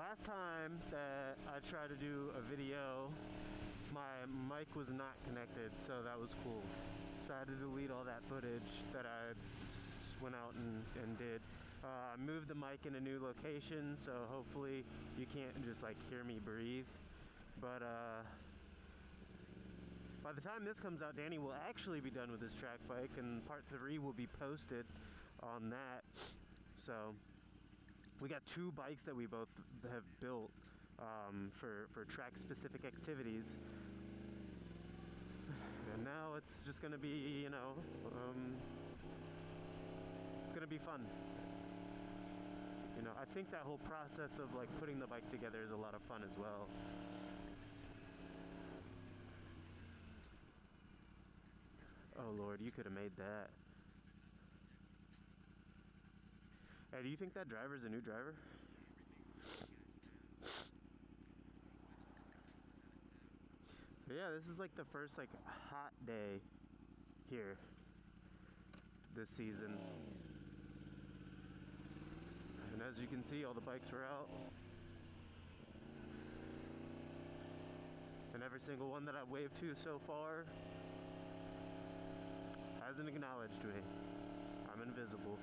last time that I tried to do a video, my mic was not connected, so that was cool. So I had to delete all that footage that I went out and did. I moved the mic in a new location, so hopefully you can't just like hear me breathe. But by the time this comes out, Danny will actually be done with his track bike, and part 3 will be posted on that. So we got 2 bikes that we both have built for track specific activities. And now it's just gonna be, you know, it's gonna be fun. You know, I think that whole process of like putting the bike together is a lot of fun as well. Oh Lord, you could have made that. Hey, do you think that driver's a new driver? But yeah, this is like the first like hot day here this season. And as you can see, all the bikes are out. And every single one that I've waved to so far hasn't acknowledged me. I'm invisible.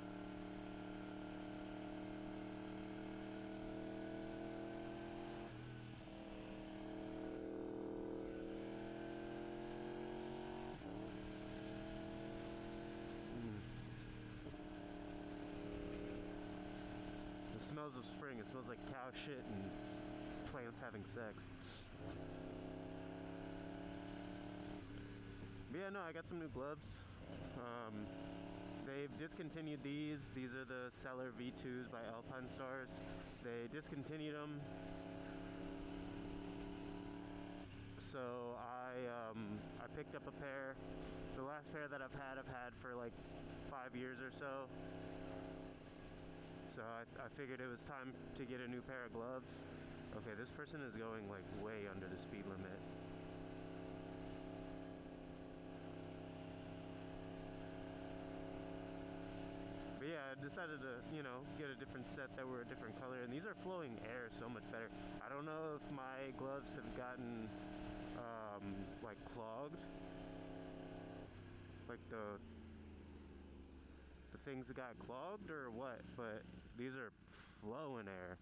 It smells of spring. It smells like cow shit and plants having sex. But yeah, no, I got some new gloves. They've discontinued these. These are the Seller V2s by Alpine Stars. They discontinued them. So I picked up a pair. The last pair that I've had for like 5 years or so. So I figured it was time to get a new pair of gloves. Okay, this person is going like way under the speed limit. But yeah, I decided to, you know, get a different set that were a different color. And these are flowing air so much better. I don't know if my gloves have gotten like clogged. Like the things that got clogged or what, but these are flowing air.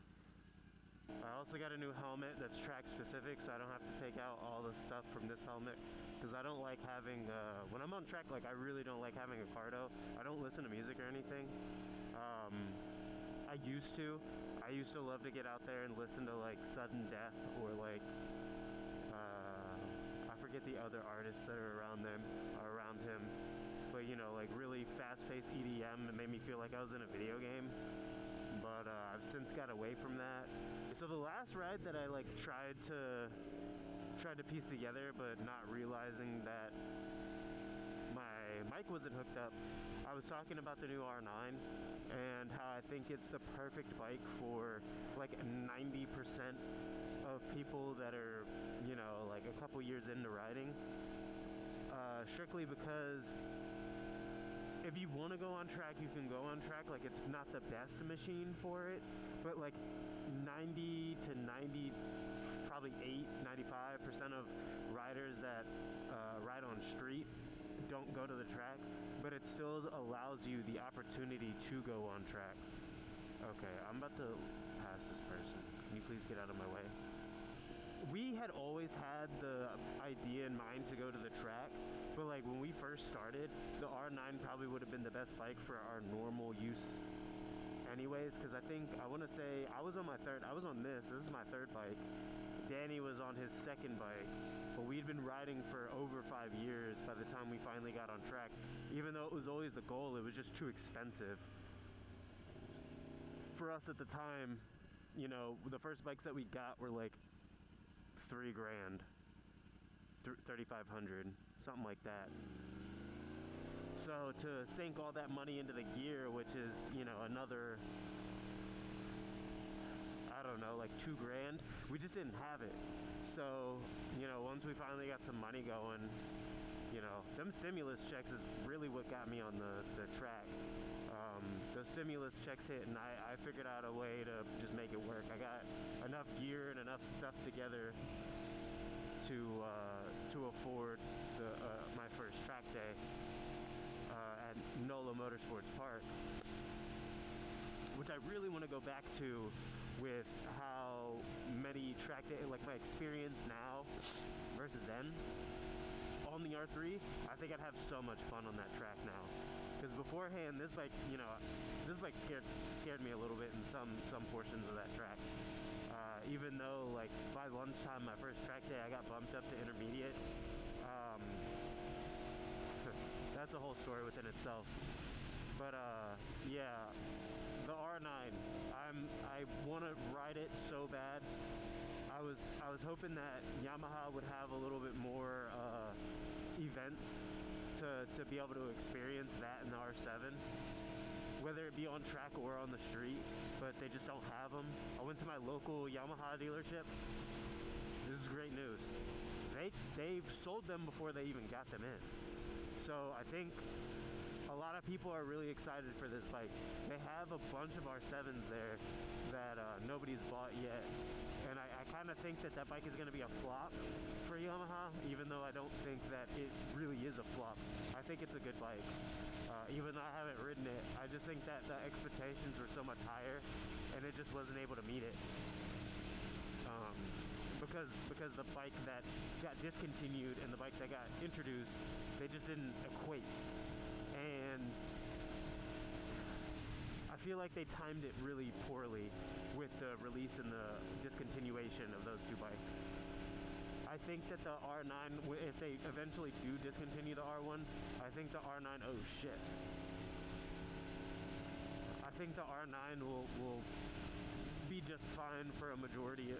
I also got a new helmet that's track specific, so I don't have to take out all the stuff from this helmet, because I don't like having when I'm on track, like I really don't like having a cardo. I don't listen to music or anything. I used to love to get out there and listen to like Sudden Death or like I forget the other artists that are around him. But you know, like really fast-paced EDM. It made me feel like I was in a video game. But I've since got away from that. So the last ride that I like tried to piece together, but not realizing that my mic wasn't hooked up, I was talking about the new R9 and how I think it's the perfect bike for like 90% of people that are, you know, like a couple years into riding. Strictly because if you want to go on track, you can go on track. Like, it's not the best machine for it, but like 90 to 90, probably 95% of riders that ride on street don't go to the track, but it still allows you the opportunity to go on track. Okay, I'm about to pass this person. Can you please get out of my way? We had always had the idea in mind to go to the track, but like when we first started, the R9 probably would have been the best bike for our normal use anyways, because I want to say I was on this is my third bike. Danny was on his second bike, but we'd been riding for over 5 years by the time we finally got on track. Even though it was always the goal, it was just too expensive for us at the time. You know, the first bikes that we got were like $3,000, $3,500, something like that. So to sink all that money into the gear, which is, you know, another, I don't know, like $2,000, we just didn't have it. So, you know, once we finally got some money going, you know, them stimulus checks is really what got me on the track. the stimulus checks hit, and I figured out a way to just make it work. I got enough gear and enough stuff together to afford my first track day at NOLA Motorsports Park, which I really want to go back to with how many track day, like my experience now versus then on the R3. I think I'd have so much fun on that track now. Because beforehand, this bike, this bike scared me a little bit in some portions of that track. Even though, like, by lunchtime, my first track day, I got bumped up to intermediate. That's a whole story within itself. But yeah, the R9, I want to ride it so bad. I was hoping that Yamaha would have a little bit more events to be able to experience that in the R7, whether it be on track or on the street, but they just don't have them. I went to my local Yamaha dealership. This is great news. They sold them before they even got them in. So I think a lot of people are really excited for this bike. They have a bunch of R7s there that nobody's bought yet. And I kind of think that bike is going to be a flop for Yamaha, even though I don't think that it really is a flop. I think it's a good bike. Even though I haven't ridden it, I just think that the expectations were so much higher, and it just wasn't able to meet it. Because the bike that got discontinued and the bike that got introduced, they just didn't equate. And I feel like they timed it really poorly with the release and the discontinuation of those two bikes. I think that the R9, if they eventually do discontinue the R1, I think the R9, oh shit. I think the R9 will be just fine for a majority,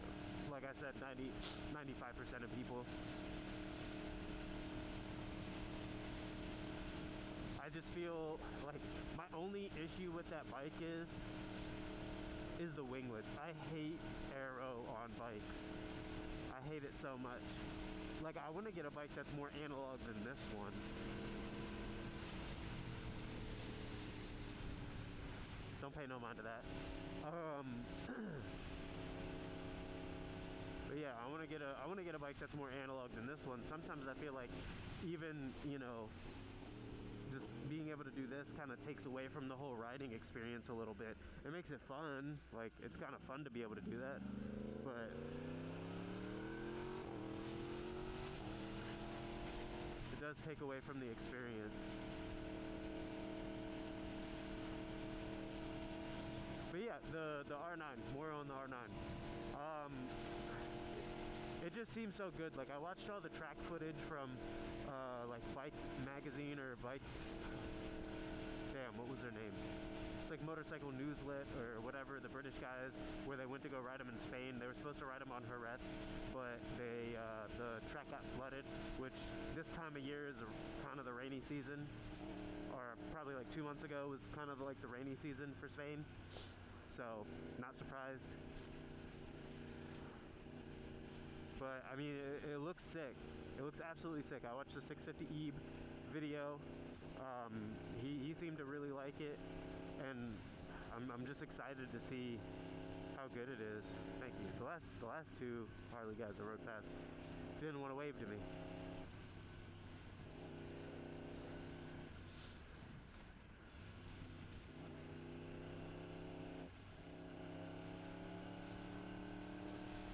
like I said, 95% of people. I just feel like my only issue with that bike is the winglets. I hate aero on bikes. I hate it so much. Like, I want to get a bike that's more analog than this one. Don't pay no mind to that. But yeah, I want to get a bike that's more analog than this one. Sometimes I feel like even, just being able to do this kind of takes away from the whole riding experience a little bit. It makes it fun. Like, it's kind of fun to be able to do that. But it does take away from the experience. But yeah, the R9, more on the R9. It just seems so good. Like, I watched all the track footage from like Bike Magazine or Bike, damn, what was their name? It's like Motorcycle Newslet or whatever, the British guys, where they went to go ride them in Spain. They were supposed to ride them on Jerez, but the track got flooded, which this time of year is kind of the rainy season, or probably like 2 months ago was kind of like the rainy season for Spain. So, not surprised. But, I mean, it looks sick. It looks absolutely sick. I watched the 650E video. He seemed to really like it. And I'm just excited to see how good it is. Thank you. The last two Harley guys I rode past didn't want to wave to me.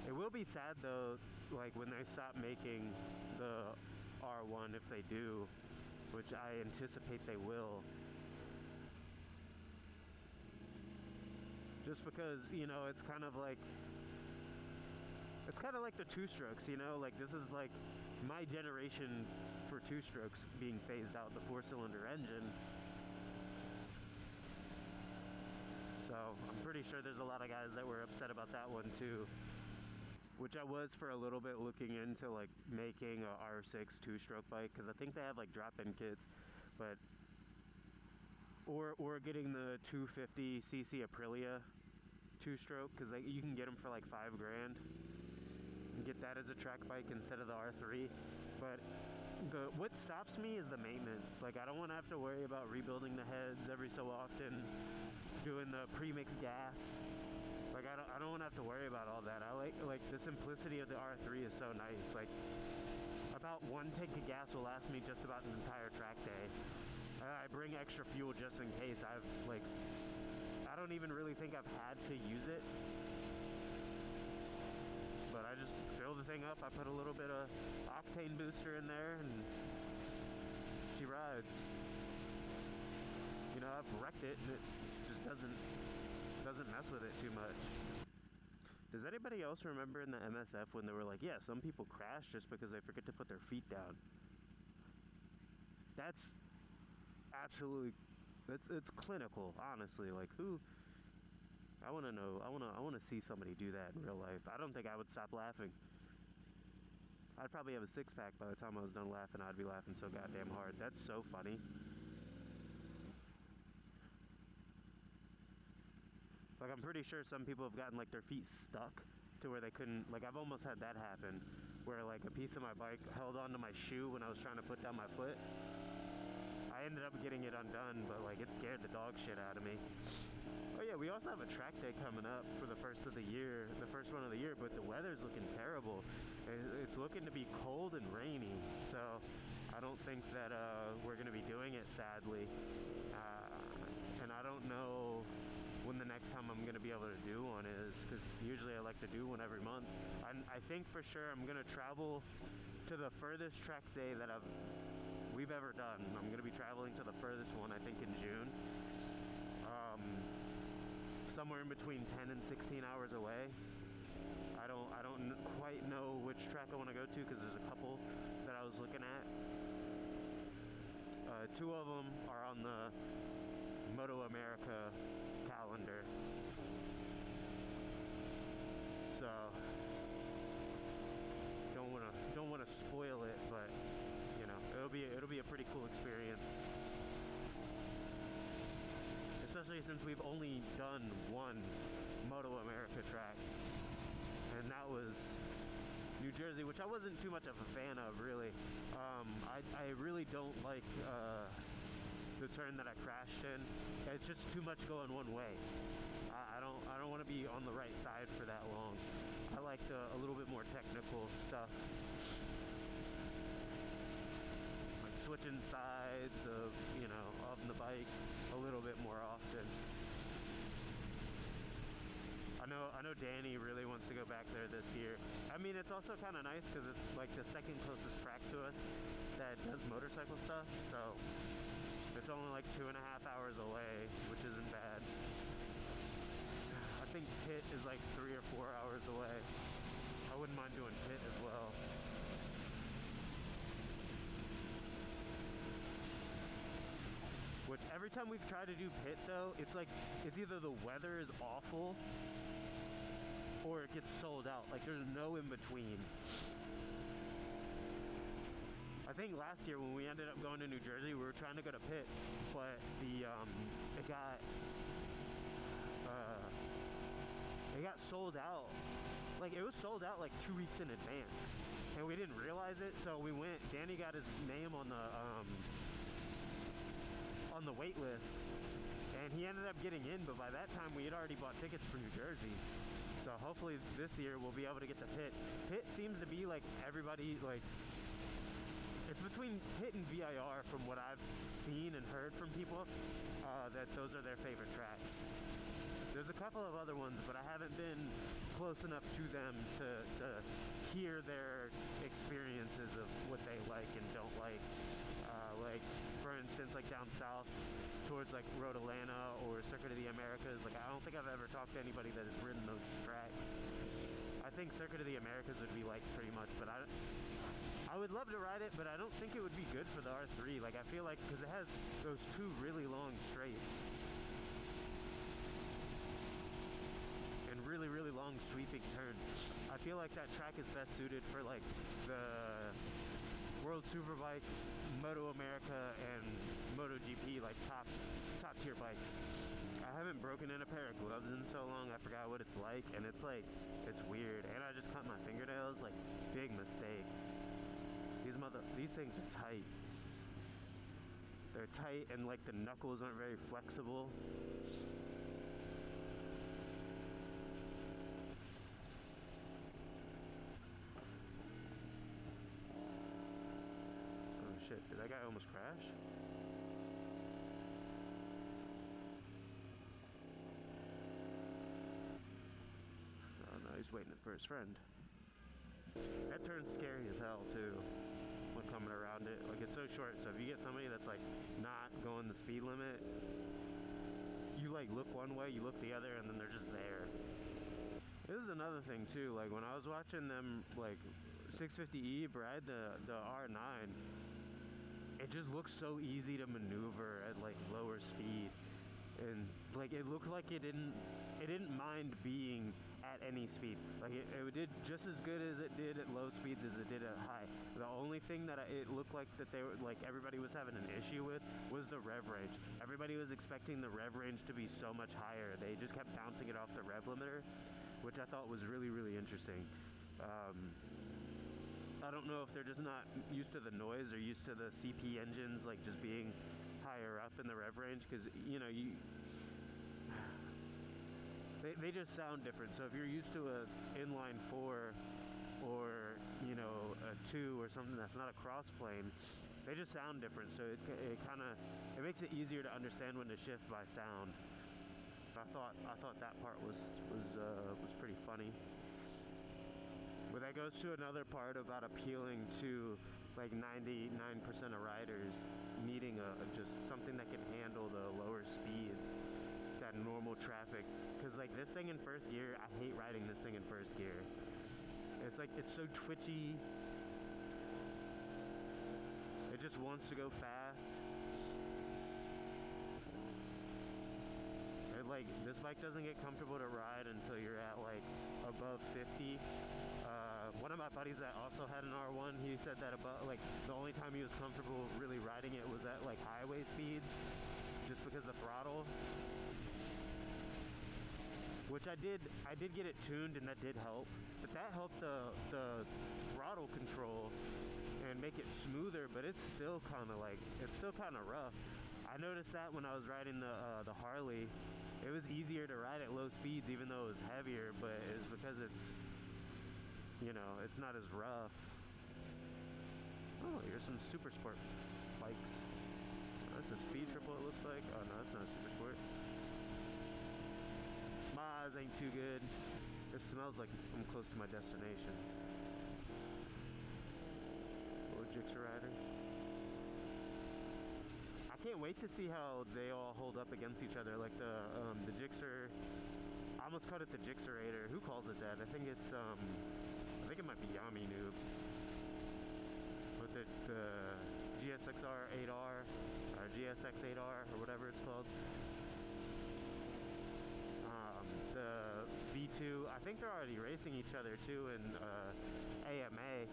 It will be sad though, like when they stop making the R1, if they do, which I anticipate they will. Just because, it's kind of like the two-strokes, like this is like my generation for two-strokes being phased out, the 4-cylinder engine. So I'm pretty sure there's a lot of guys that were upset about that one too. Which I was for a little bit looking into like making a R6 two-stroke bike, because I think they have like drop-in kits, but or getting the 250cc Aprilia two-stroke, because you can get them for like $5,000 and get that as a track bike instead of the R3. But what stops me is the maintenance. Like, I don't want to have to worry about rebuilding the heads every so often, doing the pre-mixed gas. Like, I don't want to have to worry about all that. I like the simplicity of the R3 is so nice. Like, about one tank of gas will last me just about an entire track day. I bring extra fuel just in case. I don't even really think I've had to use it. But I just fill the thing up. I put a little bit of octane booster in there, and she rides. You know, I've wrecked it, and it just doesn't mess with it too much. Does anybody else remember in the MSF when they were like, yeah, some people crash just because they forget to put their feet down? That's absolutely, it's clinical, honestly. Like, who? I want to know. I want to see somebody do that in real life. I don't think I would stop laughing. I'd probably have a six-pack by the time I was done laughing. I'd be laughing so goddamn hard. That's so funny. Like, I'm pretty sure some people have gotten, like, their feet stuck to where they couldn't, like, I've almost had that happen, where, like, a piece of my bike held onto my shoe when I was trying to put down my foot. I ended up getting it undone, but, like, it scared the dog shit out of me. Oh yeah, we also have a track day coming up for the first of the year, the first one of the year, but the weather's looking terrible. It's looking to be cold and rainy, so I don't think that we're going to be doing it, sadly. And I don't know when the next time I'm going to be able to do one is, because usually I like to do one every month. I think for sure I'm going to travel to the furthest track day that we've ever done. I'm going to be traveling to the furthest one, I think, in June. Somewhere in between 10 and 16 hours away. I don't quite know which track I want to go to, because there's a couple that I was looking at. Two of them are on the Moto America calendar. So don't want to spoil it, but you know, it'll be a pretty cool experience. Especially since we've only done one Moto America track, and that was New Jersey, which I wasn't too much of a fan of, really. I really don't like the turn that I crashed in. It's just too much going one way. I don't want to be on the right side for that long. I like a little bit more technical stuff, like switching sides of the bike a little bit more often. I know Danny really wants to go back there this year. I mean, it's also kind of nice because it's like the second closest track to us that does motorcycle stuff, so it's only like 2.5 hours away, which isn't bad. I think Pitt is like 3 or 4 hours away. I wouldn't mind doing Pitt as well. Which every time we've tried to do Pitt, though, it's like, it's either the weather is awful or it gets sold out. Like, there's no in between. I think last year when we ended up going to New Jersey, we were trying to go to Pitt, but it got sold out. Like, it was sold out like 2 weeks in advance, and we didn't realize it. So we went. Danny got his name on the wait list, and he ended up getting in. But by that time, we had already bought tickets for New Jersey. So hopefully this year we'll be able to get to Pitt. Pitt seems to be like everybody, like, it's between Pitt and VIR from what I've seen and heard from people, that those are their favorite tracks. There's a couple of other ones, but I haven't been close enough to them to hear their experiences of what they like and don't like. Like, for instance, like down south towards like Road Atlanta or Circuit of the Americas, like I don't think I've ever talked to anybody that has ridden those tracks. I think Circuit of the Americas would be like pretty much, but I would love to ride it, but I don't think it would be good for the R3. Like, I feel like, because it has those two really long straights and really, really long sweeping turns. I feel like that track is best suited for like the World Superbike, Moto America, and MotoGP, like top tier bikes. I haven't broken in a pair of gloves in so long, I forgot what it's like, and it's like, it's weird. And I just cut my fingernails, like, big mistake. these things are tight. They're tight, and like the knuckles aren't very flexible. Oh shit, did that guy almost crash? Oh no, he's waiting for his friend. That turn's scary as hell too when coming around it. Like, it's so short, so if you get somebody that's like not going the speed limit, you like look one way, you look the other, and then they're just there. This is another thing too, like when I was watching them like 650E ride the R9, it just looks so easy to maneuver at like lower speed. And like it looked like it didn't mind being at any speed. Like it did just as good as it did at low speeds as it did at high. The only thing that it looked like that they were like everybody was having an issue with was the rev range. Everybody was expecting the rev range to be so much higher. They just kept bouncing it off the rev limiter, which I thought was really, really interesting. I don't know if they're just not used to the noise or used to the CP engines like just being higher up in the rev range, because you know they just sound different. So if you're used to a inline 4 or you know a 2 or something that's not a cross plane, they just sound different. So it makes it easier to understand when to shift by sound. I thought that part was pretty funny. But that goes to another part about appealing to like 99% of riders needing just something that can handle the lower speeds, that normal traffic. Because like this thing in first gear, I hate riding this thing in first gear. It's like, it's so twitchy. It just wants to go fast. Like this bike doesn't get comfortable to ride until you're at like above 50. One of my buddies that also had an R1, he said that about like the only time he was comfortable really riding it was at like highway speeds, just because the throttle, which I did get it tuned, and that did help, but that helped the throttle control and make it smoother, but it's still kind of rough. I noticed that when I was riding the Harley. It was easier to ride at low speeds even though it was heavier, but it's because it's, you know, it's not as rough. Oh, here's some super sport bikes. That's a speed triple, it looks like. Oh no, that's not a super sport. My eyes ain't too good. It smells like I'm close to my destination. Little Gixxer rider. I can't wait to see how they all hold up against each other. Like the Gixxer, I almost called it the Gixxerator. Who calls it that? I think it's I think it might be Yami Noob. With the GSXR 8R or GSX 8R or whatever it's called. The V2. I think they're already racing each other too in AMA.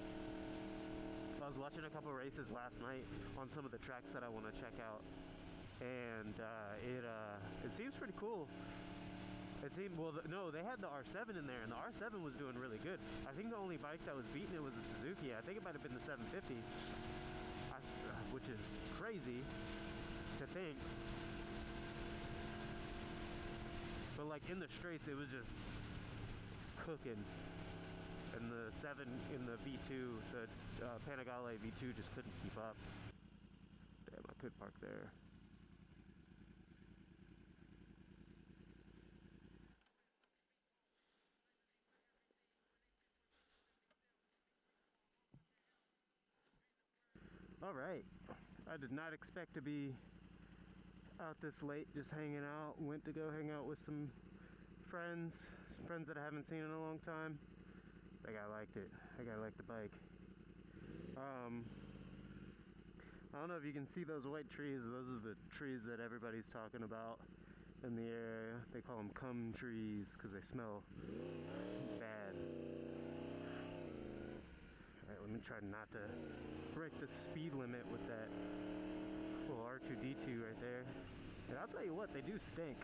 I was watching a couple races last night on some of the tracks that I want to check out, and it seems pretty cool. It seemed, well, no, they had the R7 in there, and the R7 was doing really good. I think the only bike that was beating it was a Suzuki. I think it might have been the 750, which is crazy to think. But like in the straights, it was just cooking. And the 7 in the V2, the Panigale V2 just couldn't keep up. Damn, I could park there. All right, I did not expect to be out this late just hanging out. Went to go hang out with some friends that I haven't seen in a long time. That guy liked it. That guy liked the bike. I don't know if you can see those white trees. Those are the trees that everybody's talking about in the area. They call them cum trees because they smell bad. Alright, let me try not to break the speed limit with that little R2-D2 right there. And I'll tell you what, they do stink.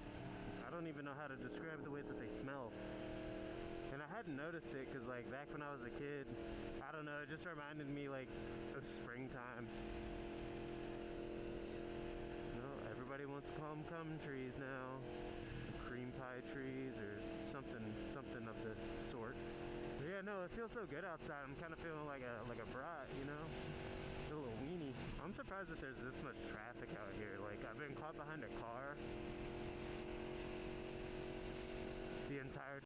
I don't even know how to describe the way that they smell. And I hadn't noticed it because like back when I was a kid, I don't know, it just reminded me like of springtime. No, everybody wants to call them cum trees now, cream pie trees or something of the sorts. But yeah, no, it feels so good outside. I'm kind of feeling like a brat, you know, a little weenie. I'm surprised that there's this much traffic out here. Like I've been caught behind a car the entire